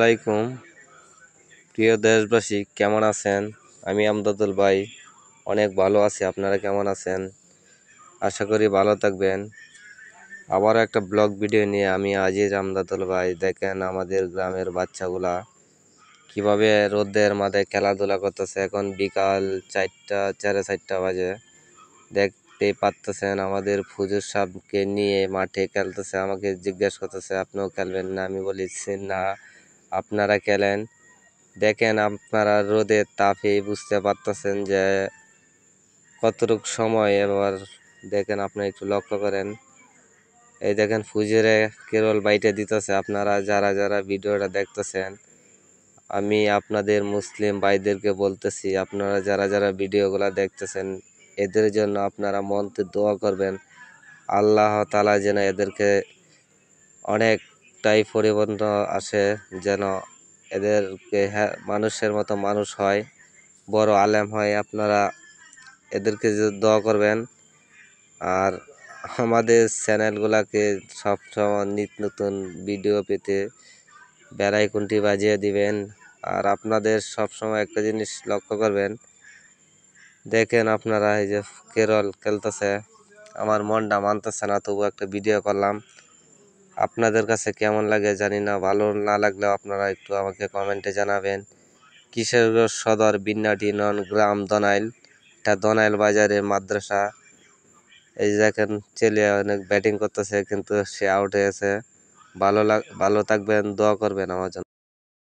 আসসালামাইকুম প্রিয় দেশবাসী, কেমন আছেন? আমি আমদাদুল ভাই অনেক ভালো আছি। আপনারা কেমন আছেন? আশা করি ভালো থাকবেন। আবার একটা ব্লগ ভিডিও নিয়ে আমি আজিজ আমদাদুল ভাই। দেখেন আমাদের গ্রামের বাচ্চাগুলা কিভাবে রোদের মাঝে খেলাধুলা করতেছে। এখন বিকাল 4টা 4:30 বাজে। দেখতেই পারতেছেন আমাদের ফুজুর সাহেবকে নিয়ে মাঠে খেলতেছে। আমাকে জিজ্ঞেস করতেছে, আপনিও খেলবেন না? আমি বলেছি না, আপনারা খেলেন। দেখেন আপনারা রোদের তাপে বুঝতে পারতেছেন যে কতটুক সময়। এবার দেখেন, আপনি একটু লক্ষ্য করেন। এই দেখেন ফুজুরে কেরল বাইটে দিতেছে। আপনারা যারা যারা ভিডিওটা দেখতেছেন, আমি আপনাদের মুসলিম ভাইদেরকে বলতেছি, আপনারা যারা যারা ভিডিওগুলো দেখতেছেন, এদের জন্য আপনারা মন্ত্রে দোয়া করবেন। আল্লাহ তাআলা যেন এদেরকে অনেকটাই পরিবর্তন আসে, যেন এদেরকে মানুষের মতো মানুষ হয়, বড় আলেম হয়। আপনারা এদেরকে দোয়া করবেন। আর আমাদের চ্যানেলগুলোকে সবসময় নিত্য নতুন ভিডিও পেতে বেল আইকনটি বাজিয়ে দিবেন। আর আপনাদের সবসময় একটা জিনিস লক্ষ্য করবেন, দেখেন আপনারা এই যে কেরল খেলতেছে, আমার মনটা মানতেছে না, তবু একটা ভিডিও করলাম। আপনাদের কাছে কেমন লাগে জানি না, ভালো না লাগলেও আপনারা একটু আমাকে কমেন্টে জানাবেন। কিশোরগঞ্জ সদর বিন্নাটি নন গ্রাম দনাইল, এটা দনাইল বাজারের মাদ্রাসা। এই যে দেখেন ছেলে অনেক ব্যাটিং করতেছে, কিন্তু সে আউট হয়েছে। ভালো থাকবেন, দোয়া করবেন আমার জন্য।